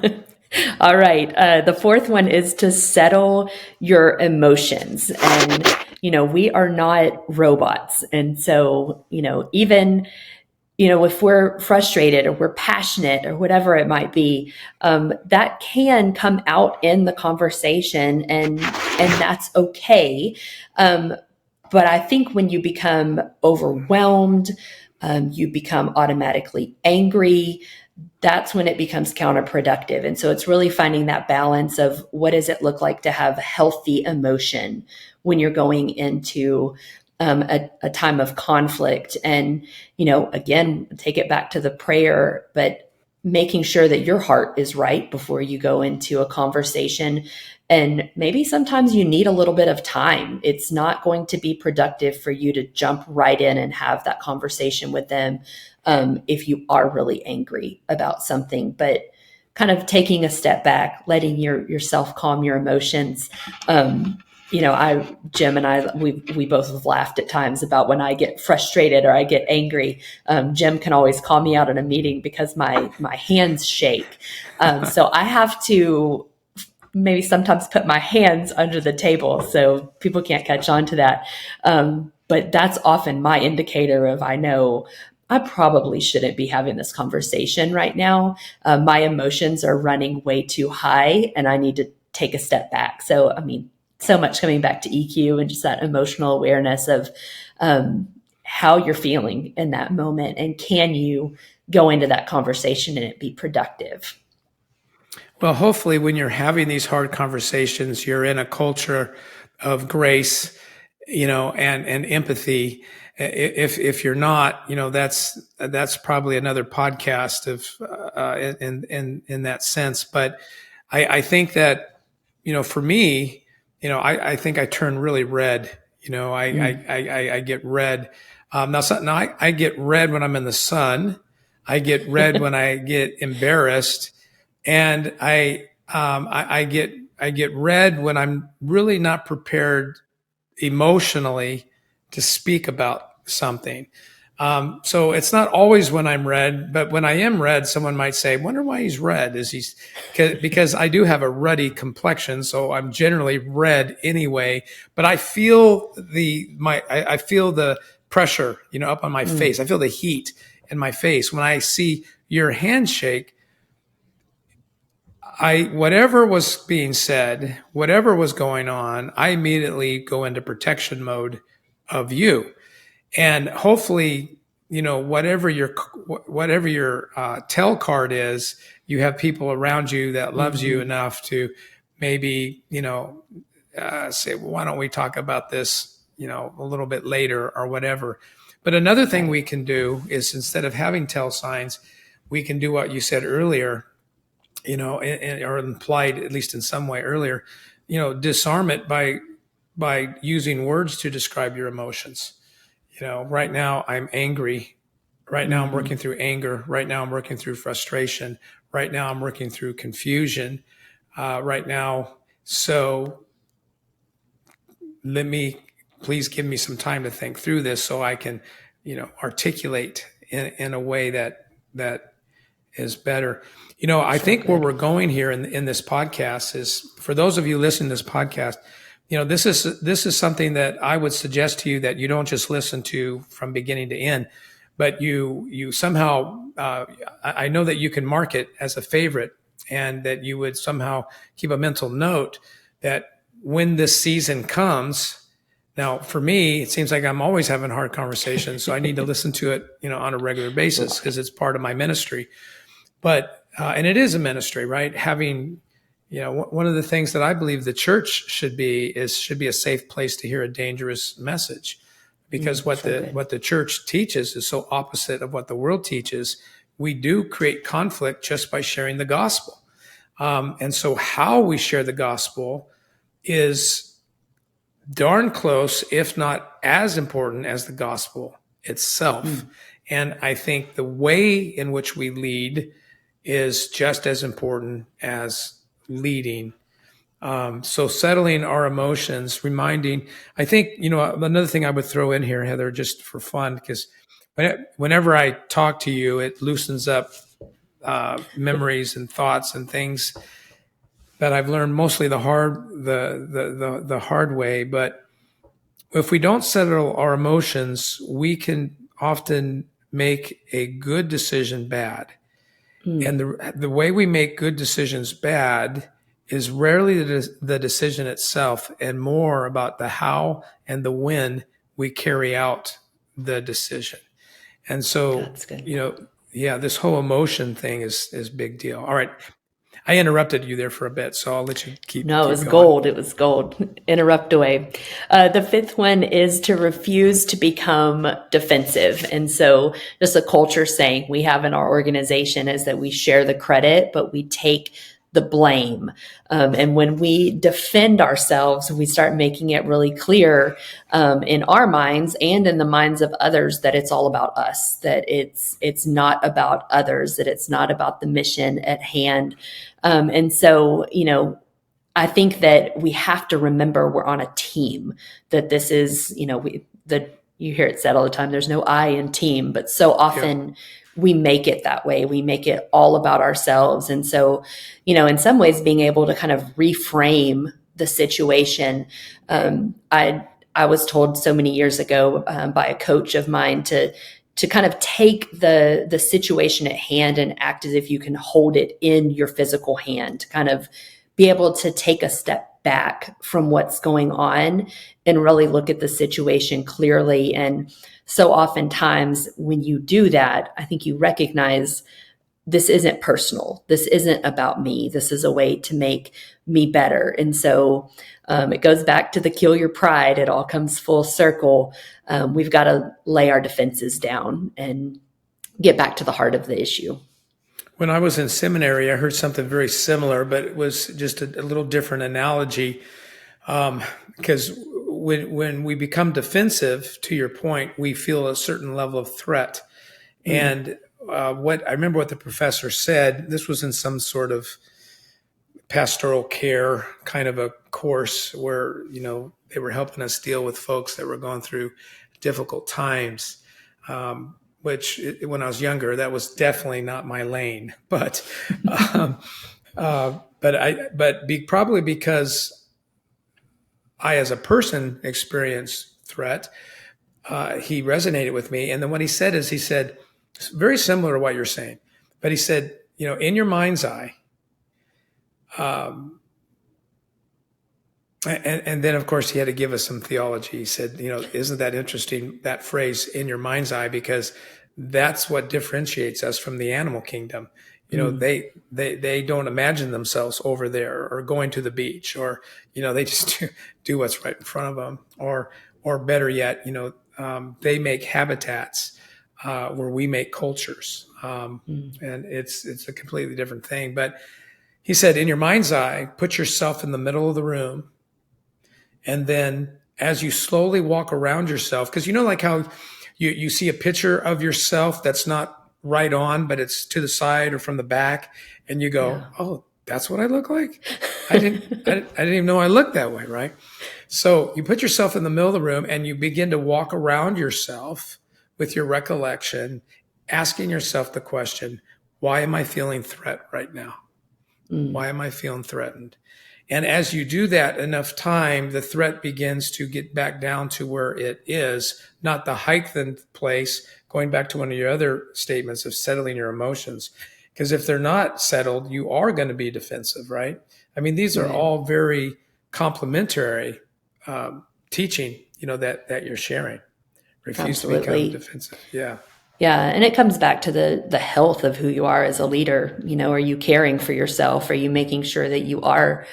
All right. The fourth one is to settle your emotions. And, we are not robots. And so, even if we're frustrated or we're passionate or whatever it might be, that can come out in the conversation, and that's okay. But I think when you become overwhelmed, you become automatically angry. That's when it becomes counterproductive. And so it's really finding that balance of, what does it look like to have healthy emotion when you're going into a time of conflict. And, again, take it back to the prayer, but making sure that your heart is right before you go into a conversation. And maybe sometimes you need a little bit of time. It's not going to be productive for you to jump right in and have that conversation with them if you are really angry about something. But kind of taking a step back, letting yourself calm your emotions. Jim and I, we both have laughed at times about when I get frustrated or I get angry. Jim can always call me out in a meeting because my hands shake. So I have to maybe sometimes put my hands under the table so people can't catch on to that. But that's often my indicator of, I know I probably shouldn't be having this conversation right now. My emotions are running way too high and I need to take a step back. So, so much coming back to EQ and just that emotional awareness of how you're feeling in that moment. And can you go into that conversation and it be productive? Well, hopefully when you're having these hard conversations, you're in a culture of grace, and empathy. If you're not, that's probably another podcast of in that sense. But I think that, for me, I think I turn really red. I get red Now I get red when I'm in the sun. I get red when I get embarrassed, and I get red when I'm really not prepared emotionally to speak about something. So it's not always when I'm red, but when I am red, someone might say, "Wonder why he's red? Is he's because I do have a ruddy complexion, so I'm generally red anyway." But I feel I feel the pressure, up on my Mm, face. I feel the heat in my face when I see your handshake. Whatever was being said, whatever was going on, I immediately go into protection mode of you. And hopefully, whatever your tell card is, you have people around you that loves you hmm. enough to maybe, say, well, why don't we talk about this, a little bit later or whatever. But another thing Right. we can do is, instead of having tell signs, we can do what you said earlier, or implied at least in some way earlier, disarm it by using words to describe your emotions. Right now I'm angry. Right now I'm Hmm. working through anger. Right now I'm working through frustration. Right now I'm working through confusion. Right now, so let me please give me some time to think through this so I can, articulate in a way that is better. I So think where good. we're going here in this podcast is, for those of you listening to this podcast, this is something that I would suggest to you, that you don't just listen to from beginning to end, but you somehow, I know that you can mark it as a favorite, and that you would somehow keep a mental note that when this season comes. Now, for me, it seems like I'm always having hard conversations, so I need to listen to it, on a regular basis, because it's part of my ministry. But and it is a ministry, right? Having, one of the things that I believe the church should be a safe place to hear a dangerous message, because what So the good. what the church teaches is so opposite of what the world teaches. We do create conflict just by sharing the gospel, and so how we share the gospel is darn close, if not as important as the gospel itself. Mm, And I think the way in which we lead is just as important as leading. So settling our emotions, reminding, I think, another thing I would throw in here, Heather, just for fun, because whenever I talk to you, it loosens up memories and thoughts and things that I've learned mostly the hard way. But if we don't settle our emotions, we can often make a good decision bad. And mm. the way we make good decisions bad is rarely the decision itself, and more about the how and the when we carry out the decision. And so, That's good. yeah, this whole emotion thing is big deal. All right, I interrupted you there for a bit, so I'll let you No, it keep was going. gold. It was gold. Interrupt away. The fifth one is to refuse to become defensive. And so, just a culture saying we have in our organization is that we share the credit, but we take the blame. And when we defend ourselves, we start making it really clear in our minds and in the minds of others that it's all about us, that it's not about others, that it's not about the mission at hand. And so, I think that we have to remember we're on a team, that this is, you hear it said all the time, there's no I in team, but so Yeah. often we make it that way. We make it all about ourselves. And so, in some ways, being able to kind of reframe the situation. I was told so many years ago by a coach of mine to kind of take the situation at hand and act as if you can hold it in your physical hand, kind of be able to take a step back from what's going on and really look at the situation clearly. And so oftentimes when you do that, I think you recognize this isn't personal. This isn't about me. This is a way to make me better. And so it goes back to the kill your pride. It all comes full circle. We've got to lay our defenses down and get back to the heart of the issue. When I was in seminary, I heard something very similar, but it was just a little different analogy. Because when we become defensive, to your point, we feel a certain level of threat. And what I remember what the professor said, this was in some sort of pastoral care kind of a course where, they were helping us deal with folks that were going through difficult times. Which when I was younger, that was definitely not my lane. But, probably because I, as a person, experienced threat, he resonated with me. And then what he said is, very similar to what you're saying, but he said, in your mind's eye, and then of course he had to give us some theology. He said, isn't that interesting, that phrase, in your mind's eye, because that's what differentiates us from the animal kingdom. They don't imagine themselves over there or going to the beach, or, they just do what's right in front of them, or better yet, they make habitats where we make cultures. And it's a completely different thing. But he said, in your mind's eye, put yourself in the middle of the room. And then as you slowly walk around yourself, because like how you see a picture of yourself that's not right on, but it's to the side or from the back, and you go, yeah. Oh, that's what I look like? I didn't even know I looked that way, right? So you put yourself in the middle of the room and you begin to walk around yourself with your recollection, asking yourself the question, why am I feeling threat right now? Why am I feeling threatened? And as you do that enough time, the threat begins to get back down to where it is, not the heightened place, going back to one of your other statements of settling your emotions. Because if they're not settled, you are going to be defensive, right? I mean, these are all very complementary teaching, that you're sharing. Refuse Absolutely. to become defensive. Yeah. Yeah. And it comes back to the health of who you are as a leader. Are you caring for yourself? Are you making sure that you are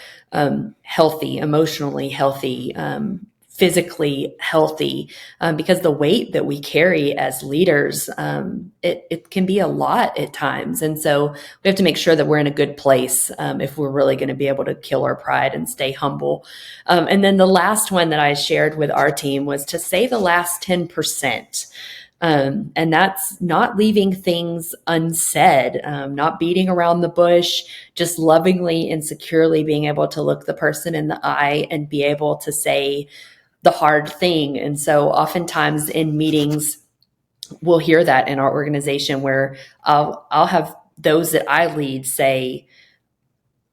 healthy, emotionally healthy, physically healthy? Because the weight that we carry as leaders, it can be a lot at times. And so we have to make sure that we're in a good place if we're really going to be able to kill our pride and stay humble. And then the last one that I shared with our team was to say the last 10%. And that's not leaving things unsaid, not beating around the bush, just lovingly and securely being able to look the person in the eye and be able to say the hard thing. And so oftentimes in meetings, we'll hear that in our organization where I'll have those that I lead say,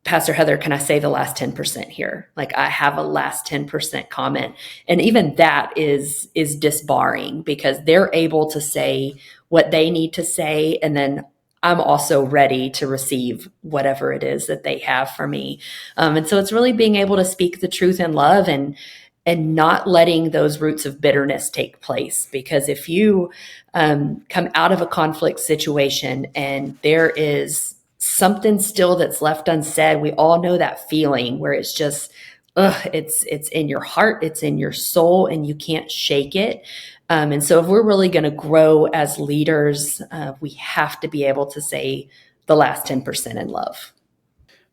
Pastor Heather, can I say the last 10% here? Like I have a last 10% comment. And even that is disbarring because they're able to say what they need to say. And then I'm also ready to receive whatever it is that they have for me. And so it's really being able to speak the truth in love and not letting those roots of bitterness take place. Because if you come out of a conflict situation and there is something still that's left unsaid, we all know that feeling where it's just, it's in your heart, it's in your soul, and you can't shake it. And so if we're really going to grow as leaders, we have to be able to say the last 10% in love.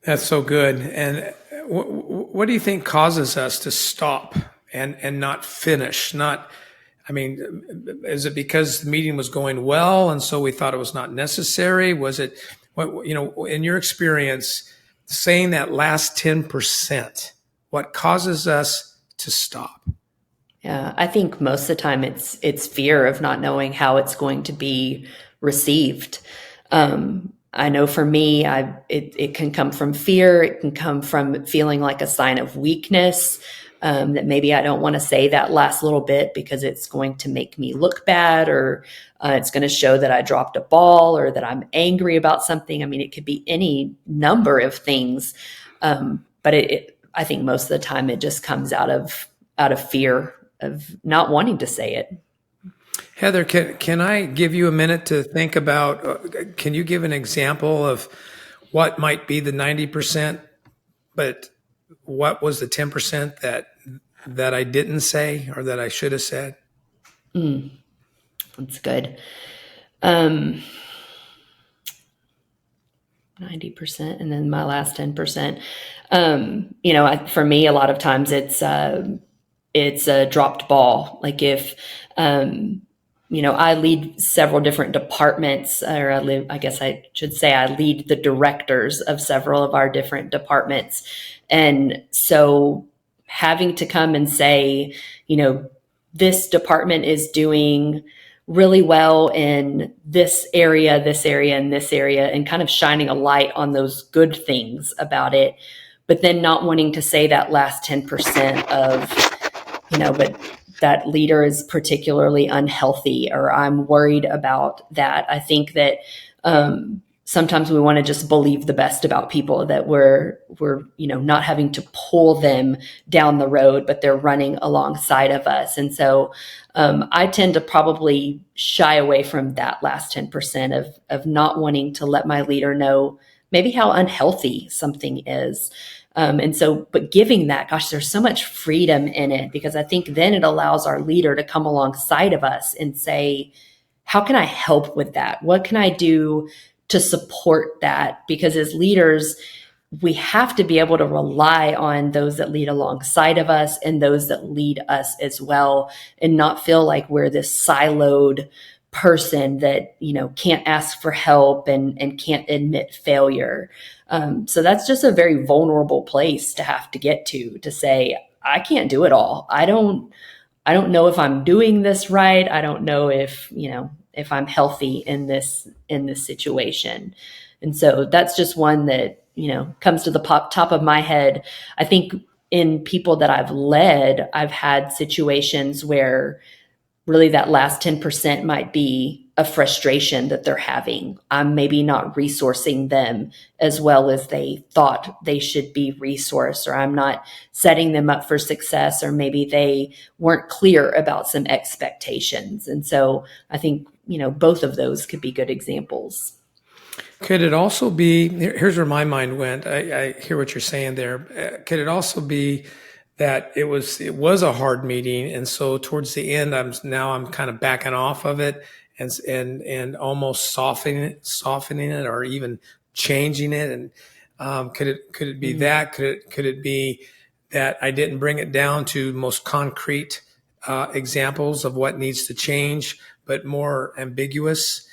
That's so good. And what do you think causes us to stop and not finish? Is it because the meeting was going well and so we thought it was not necessary? Was it, in your experience, saying that last 10%, what causes us to stop? Yeah, I think most of the time it's fear of not knowing how it's going to be received. I know for me, it can come from fear. It can come from feeling like a sign of weakness, that maybe I don't want to say that last little bit because it's going to make me look bad, or it's going to show that I dropped a ball, or that I'm angry about something. I mean, it could be any number of things, but I think most of the time it just comes out of fear of not wanting to say it. Heather, can I give you a minute to think about, can you give an example of what might be the 90%, but what was the 10% that I didn't say or that I should have said? That's good. 90%, and then my last 10%. For me, a lot of times it's it's a dropped ball. Like if, I lead several different departments, or I guess I should say I lead the directors of several of our different departments. And so having to come and say, this department is doing really well in this area, and this area, and kind of shining a light on those good things about it, but then not wanting to say that last 10% of, but that leader is particularly unhealthy, or I'm worried about that. I think that sometimes we want to just believe the best about people, that we're not having to pull them down the road, but they're running alongside of us. And so I tend to probably shy away from that last 10% of not wanting to let my leader know maybe how unhealthy something is. But giving that, gosh, there's so much freedom in it, because I think then it allows our leader to come alongside of us and say, how can I help with that? What can I do to support that? Because as leaders, we have to be able to rely on those that lead alongside of us and those that lead us as well, and not feel like we're this siloed person that, can't ask for help and can't admit failure. So that's just a very vulnerable place to have to get to say, I can't do it all. I don't know if I'm doing this right. I don't know if I'm healthy in this situation. And so that's just one that, comes to the top of my head. I think in people that I've led, I've had situations where really that last 10% might be a frustration that they're having. I'm maybe not resourcing them as well as they thought they should be resourced, or I'm not setting them up for success, or maybe they weren't clear about some expectations. And so I think, both of those could be good examples. Could it also be, here's where my mind went. I hear what you're saying there. Could it also be that it was a hard meeting, and so towards the end, I'm kind of backing off of it and almost softening it, or even changing it? And could it be that? Could it be that I didn't bring it down to most concrete examples of what needs to change, but more ambiguous?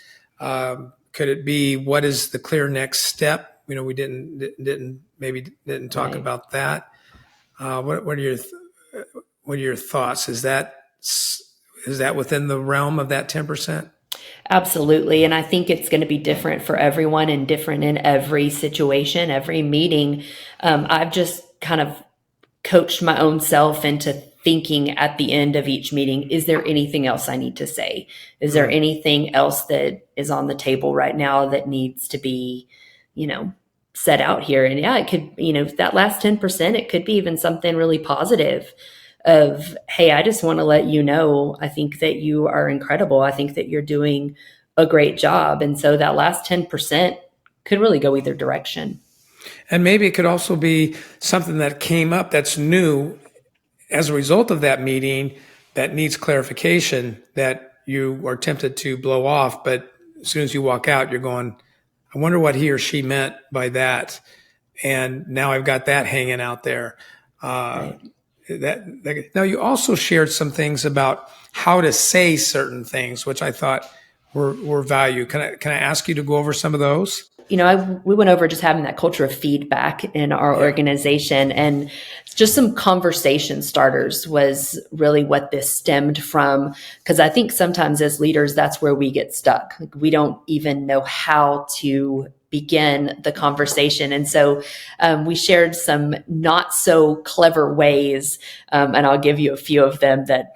Could it be, what is the clear next step? We didn't talk about that. What are your thoughts? Is that within the realm of that 10%? Absolutely. And I think it's going to be different for everyone and different in every situation, every meeting. I've just kind of coached my own self into thinking at the end of each meeting, is there anything else I need to say? Is there anything else that is on the table right now that needs to be, set out here? And yeah, it could, that last 10%, it could be even something really positive of, hey, I just want to let you know, I think that you are incredible. I think that you're doing a great job. And so that last 10% could really go either direction. And maybe it could also be something that came up that's new as a result of that meeting that needs clarification, that you are tempted to blow off. But as soon as you walk out, you're going, I wonder what he or she meant by that. And now I've got that hanging out there. Right. Now, you also shared some things about how to say certain things, which I thought were value. Can I ask you to go over some of those? We went over just having that culture of feedback in our organization, and just some conversation starters was really what this stemmed from. Because I think sometimes as leaders, that's where we get stuck. Like, we don't even know how to begin the conversation. And so we shared some not so clever ways, and I'll give you a few of them that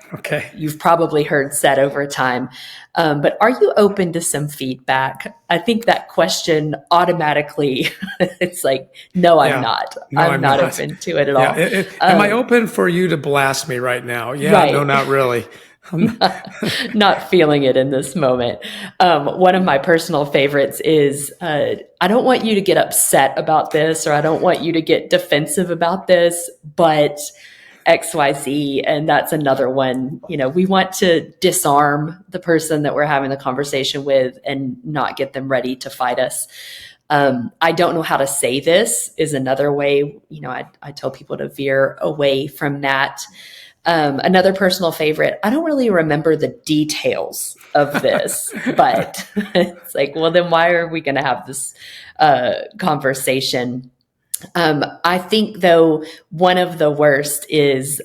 you've probably heard said over time. But are you open to some feedback? I think that question automatically, it's like, no, I'm not. No, I'm not open to it at all. Am I open for you to blast me right now? Yeah, right. No, not really. Not feeling it in this moment. One of my personal favorites is, I don't want you to get upset about this, or I don't want you to get defensive about this, but XYZ. And that's another one. We want to disarm the person that we're having the conversation with and not get them ready to fight us. I don't know how to say this is another way. I tell people to veer away from that. Another personal favorite, I don't really remember the details of this, but it's like, well, then why are we going to have this conversation? I think, though, one of the worst is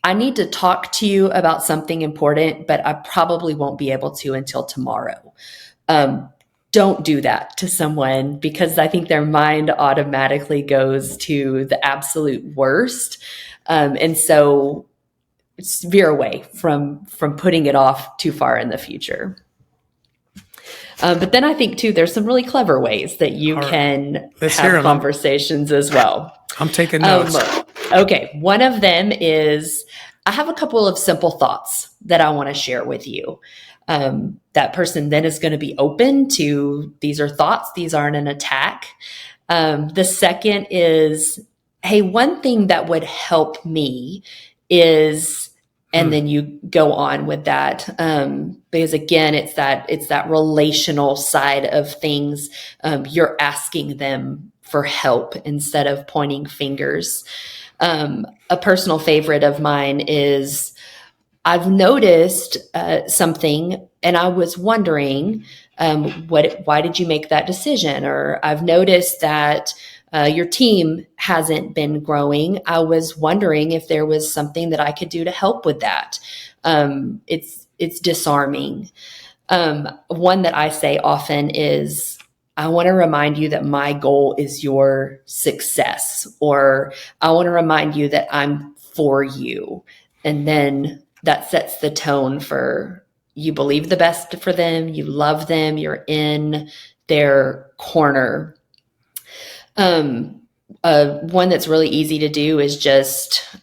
I need to talk to you about something important, but I probably won't be able to until tomorrow. Um, don't do that to someone, because I think their mind automatically goes to the absolute worst. And so veer away from putting it off too far in the future. But then I think, too, there's some really clever ways that you can have conversations as well. I'm taking notes. Okay. One of them is, I have a couple of simple thoughts that I want to share with you. That person then is going to be open to, these are thoughts, these aren't an attack. The second is, hey, one thing that would help me is, and then you go on with that. Because again, it's that relational side of things. You're asking them for help instead of pointing fingers. A personal favorite of mine is, I've noticed something, and I was wondering, why did you make that decision? Or I've noticed that your team hasn't been growing. I was wondering if there was something that I could do to help with that. It's disarming. One that I say often is, I want to remind you that my goal is your success, or I want to remind you that I'm for you. And then that sets the tone for, you believe the best for them, you love them, you're in their corner. One that's really easy to do is just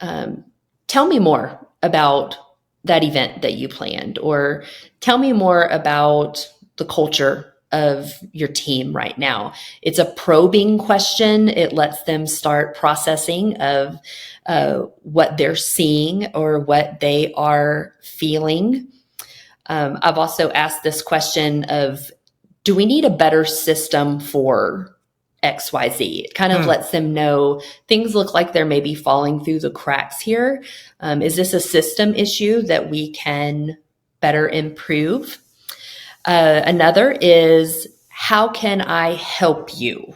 tell me more about that event that you planned, or tell me more about the culture of your team right now. It's a probing question. It lets them start processing of what they're seeing or what they are feeling. I've also asked this question of, do we need a better system for XYZ? It kind of lets them know things look like they're maybe falling through the cracks here. Is this a system issue that we can better improve? Another is, how can I help you?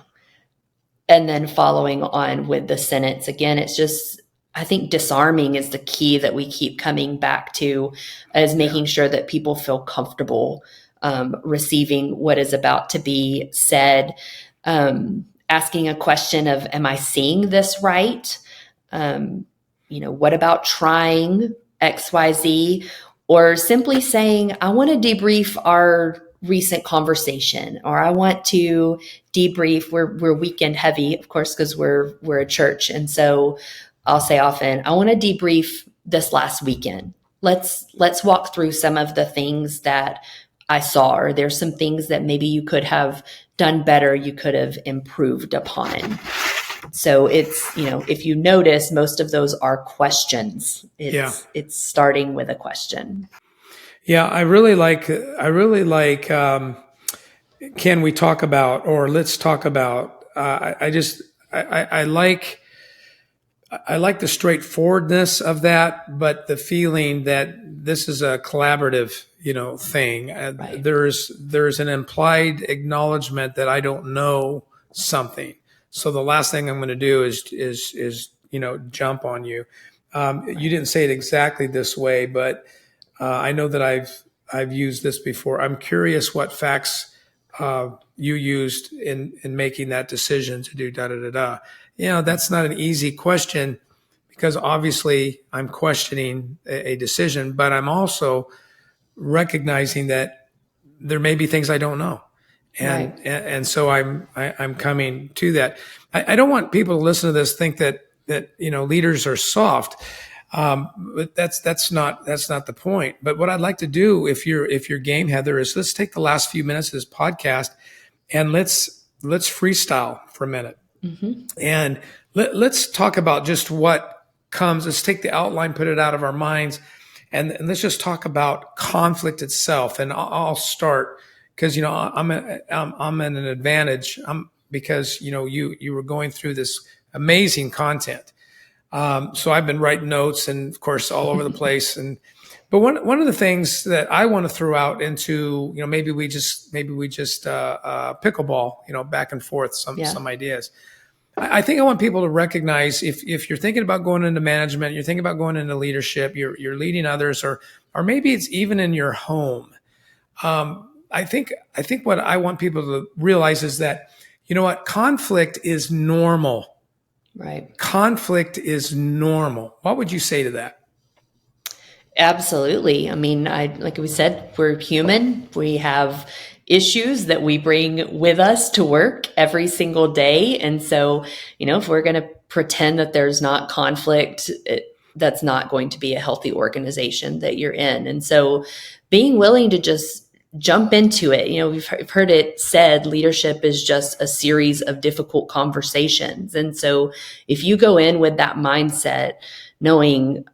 And then following on with the sentence. Again, it's just, I think disarming is the key that we keep coming back to, as making sure that people feel comfortable receiving what is about to be said. Asking a question of, am I seeing this right? What about trying XYZ? Or simply saying, I want to debrief our recent conversation, or I want to debrief. We're weekend heavy, of course, because we're a church. And so I'll say often, I want to debrief this last weekend. Let's walk through some of the things that I saw, or there's some things that maybe you could have done better, you could have improved upon. So it's, if you notice, most of those are questions. It's starting with a question. Yeah, I really like, can we talk about, or let's talk about, I like the straightforwardness of that, but the feeling that this is a collaborative, thing. Right. There's an implied acknowledgement that I don't know something. So the last thing I'm going to do is jump on you. You didn't say it exactly this way, but I know that I've used this before. I'm curious what facts you used in making that decision to do da da da da. That's not an easy question, because obviously I'm questioning a decision, but I'm also recognizing that there may be things I don't know. And, Right. and so I'm coming to that. I don't want people to listen to this think that leaders are soft. But that's not the point. But what I'd like to do, if you're game, Heather, is let's take the last few minutes of this podcast and let's freestyle for a minute. Mm-hmm. And let's talk about just what comes. Let's take the outline, put it out of our minds, and let's just talk about conflict itself. And I'll start, because I'm in an advantage. Because you were going through this amazing content. So I've been writing notes and of course all over the place. But one of the things that I want to throw out into, maybe we just pickleball, back and forth, Yeah. some ideas. I think I want people to recognize if you're thinking about going into management, you're thinking about going into leadership, you're leading others, or maybe it's even in your home. I think what I want people to realize is that, conflict is normal. Right. Conflict is normal. What would you say to that? Absolutely. I mean, like we said, we're human. We have issues that we bring with us to work every single day. And so, if we're going to pretend that there's not conflict, that's not going to be a healthy organization that you're in. And so, being willing to just jump into it. We've heard it said leadership is just a series of difficult conversations. And so, if you go in with that mindset, knowing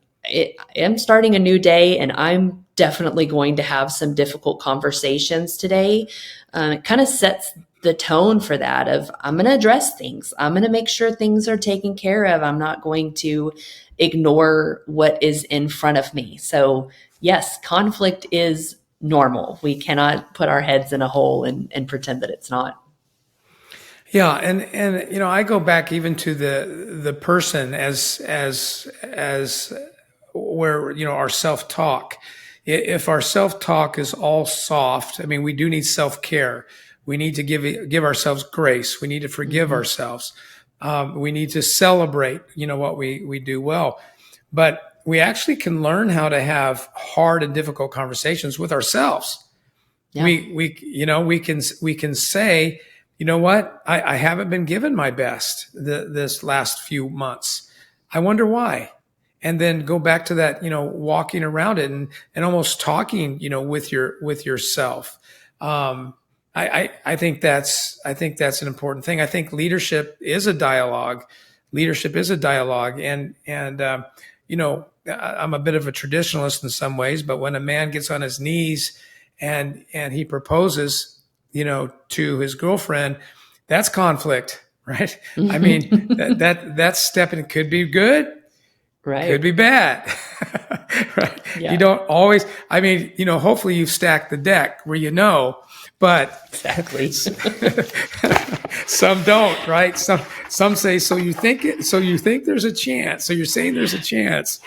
I'm starting a new day and I'm definitely going to have some difficult conversations today, it kind of sets the tone for that of I'm going to address things. I'm going to make sure things are taken care of. I'm not going to ignore what is in front of me. So yes, conflict is normal. We cannot put our heads in a hole and pretend that it's not. Yeah, and I go back even to the person as where our self-talk. If our self-talk is all soft, I mean, we do need self-care. We need to give ourselves grace. We need to forgive ourselves. We need to celebrate, what we do well. But we actually can learn how to have hard and difficult conversations with ourselves. Yeah. We can say, you know what? I haven't been given my best this last few months. I wonder why. And then go back to that, walking around it and almost talking, with yourself. I think that's an important thing. I think leadership is a dialogue. And I'm a bit of a traditionalist in some ways, but when a man gets on his knees and he proposes, to his girlfriend, that's conflict, right? I mean, that step in could be good, Right. could be bad, right? Yeah. You don't always, I mean, hopefully you've stacked the deck where but Exactly. some don't, right? Some say, so you think there's a chance. So you're saying there's a chance.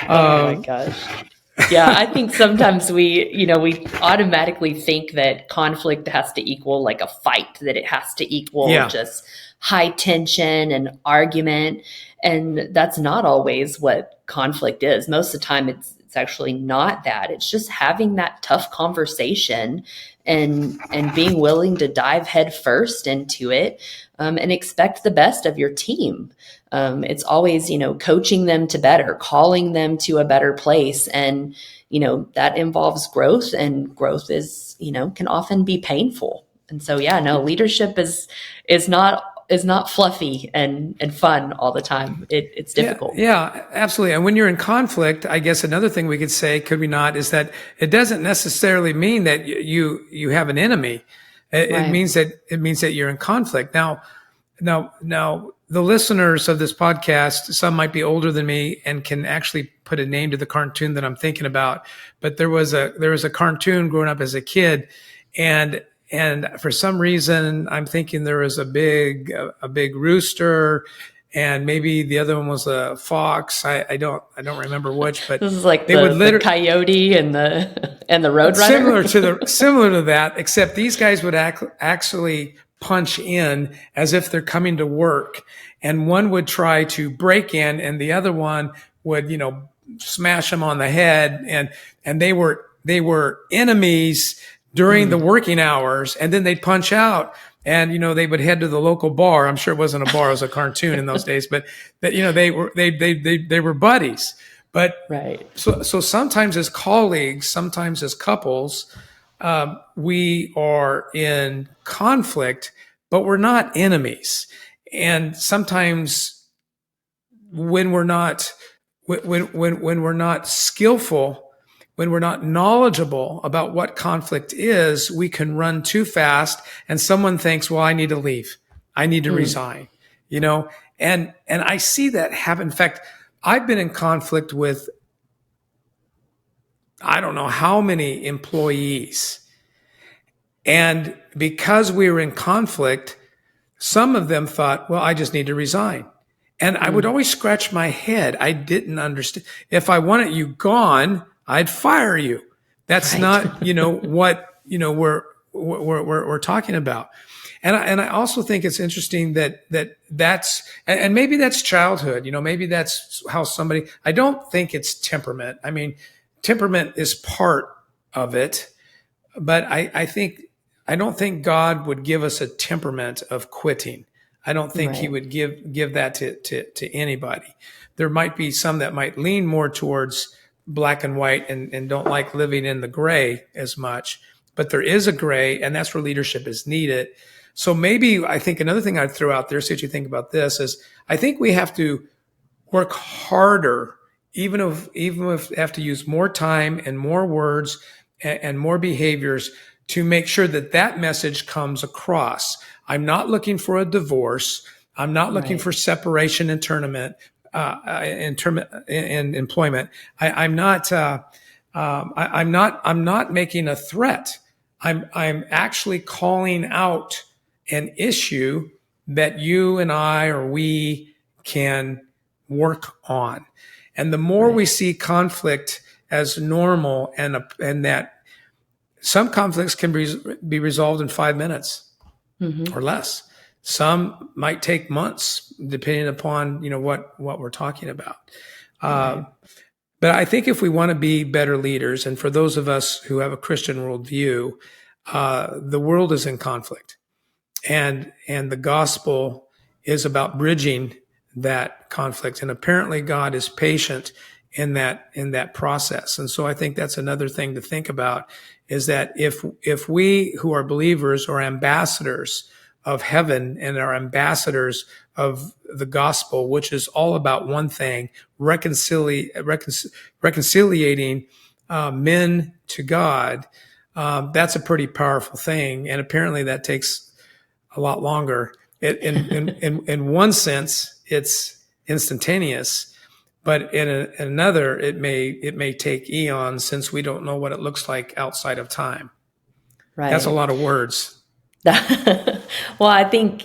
Oh my gosh. Yeah, I think sometimes we automatically think that conflict has to equal like a fight, that it has to equal just high tension and argument. And that's not always what conflict is. Most of the time it's actually not that. It's just having that tough conversation and being willing to dive head first into it, and expect the best of your team. It's always, coaching them to better, calling them to a better place. And, that involves growth, and growth is, can often be painful. And so, yeah, no, leadership is not fluffy and fun all the time. It's difficult. Yeah, absolutely. And when you're in conflict, I guess another thing we could say, could we not, is that it doesn't necessarily mean that you have an enemy. It Right. means that you're in conflict. Now, the listeners of this podcast, some might be older than me and can actually put a name to the cartoon that I'm thinking about. But there was a cartoon growing up as a kid, and for some reason I'm thinking there was a big rooster, and maybe the other one was a fox. I don't remember which, but This is like they would the coyote and the roadrunner. Similar to that, except these guys would actually punch in as if they're coming to work, and one would try to break in and the other one would smash them on the head, and they were enemies during the working hours, and then they'd punch out, and they would head to the local bar. I'm sure it wasn't a bar, it was a cartoon in those days, but that they were buddies. But Right. so sometimes as colleagues, sometimes as couples, we are in conflict, but we're not enemies. And sometimes when we're not when we're not skillful, when we're not knowledgeable about what conflict is, we can run too fast, and someone thinks, well, I need to leave, I need to resign, and I see that happen. In fact, I've been in conflict with, I don't know how many employees. And because we were in conflict, some of them thought, well, I just need to resign. And I would always scratch my head. I didn't understand. If I wanted you gone, I'd fire you. That's Right. not, what, we're talking about. And I also think it's interesting that's, and maybe that's childhood, maybe that's how somebody, I don't think it's temperament. I mean, temperament is part of it, but I don't think God would give us a temperament of quitting. I don't think he Right. would give that to anybody. There might be some that might lean more towards black and white and don't like living in the gray as much, but there is a gray, and that's where leadership is needed. So maybe I think another thing I'd throw out there, see what you think about this, is I think we have to work harder, even if we have to use more time and more words and more behaviors to make sure that message comes across. I'm not looking for a divorce. I'm not looking Right. for separation and tournament, in employment. I'm not. I'm not making a threat. I'm actually calling out an issue that you and I or we can work on. And the more we Right. see conflict as normal, and that some conflicts can be resolved in 5 minutes or less. Some might take months, depending upon what we're talking about. Uh, Right. but I think if we want to be better leaders, and for those of us who have a Christian worldview, the world is in conflict, and the gospel is about bridging that conflict. And apparently, God is patient in that process. And so I think that's another thing to think about, is that if we who are believers are ambassadors of heaven and are ambassadors of the gospel, which is all about one thing, reconciliating men to God, that's a pretty powerful thing. And apparently that takes a lot longer. In one sense, it's instantaneous, but in another, it may take eons, since we don't know what it looks like outside of time. That's a Right. lot of words. Well, I think,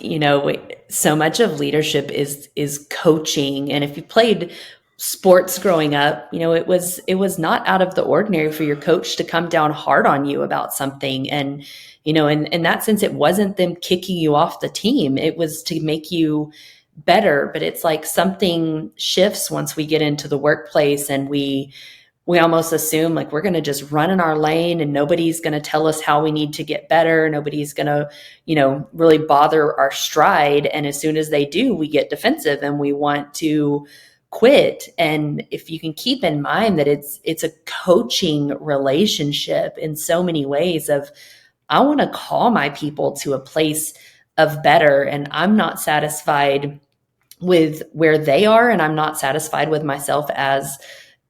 so much of leadership is coaching. And if you played sports growing up, it was not out of the ordinary for your coach to come down hard on you about something. And, in that sense, it wasn't them kicking you off the team. It was to make you better. But it's like something shifts once we get into the workplace, and we almost assume like we're going to just run in our lane and nobody's going to tell us how we need to get better. Nobody's going to, really bother our stride. And as soon as they do, we get defensive and we want to quit. And if you can keep in mind that it's a coaching relationship in so many ways of, I want to call my people to a place of better, and I'm not satisfied with where they are, and I'm not satisfied with myself as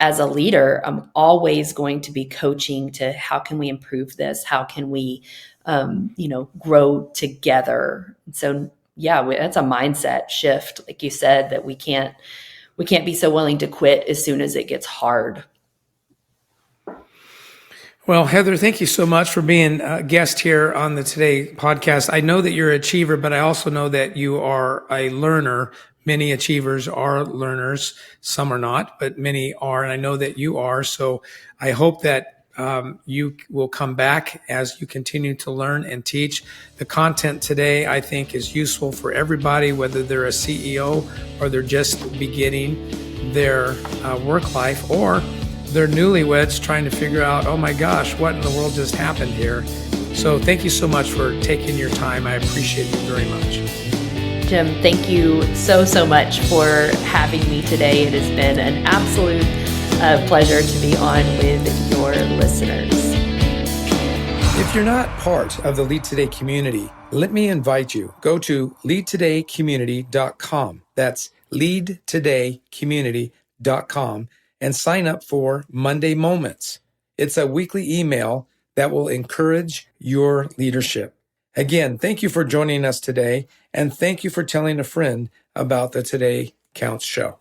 a leader. I'm always going to be coaching to how can we improve this? How can we, grow together? So yeah, that's a mindset shift, like you said, that we can't be so willing to quit as soon as it gets hard. Well, Heather, thank you so much for being a guest here on the Today podcast. I know that you're an achiever, but I also know that you are a learner. Many achievers are learners. Some are not, but many are. And I know that you are. So I hope that you will come back as you continue to learn and teach. The content today, I think, is useful for everybody, whether they're a CEO or they're just beginning their work life, or they're newlyweds trying to figure out, oh my gosh, what in the world just happened here? So thank you so much for taking your time. I appreciate you very much. Jim, thank you so, so much for having me today. It has been an absolute pleasure to be on with your listeners. If you're not part of the Lead Today community, let me invite you. Go to leadtodaycommunity.com. That's leadtodaycommunity.com, and sign up for Monday Moments. It's a weekly email that will encourage your leadership. Again, thank you for joining us today, and thank you for telling a friend about the Today Counts show.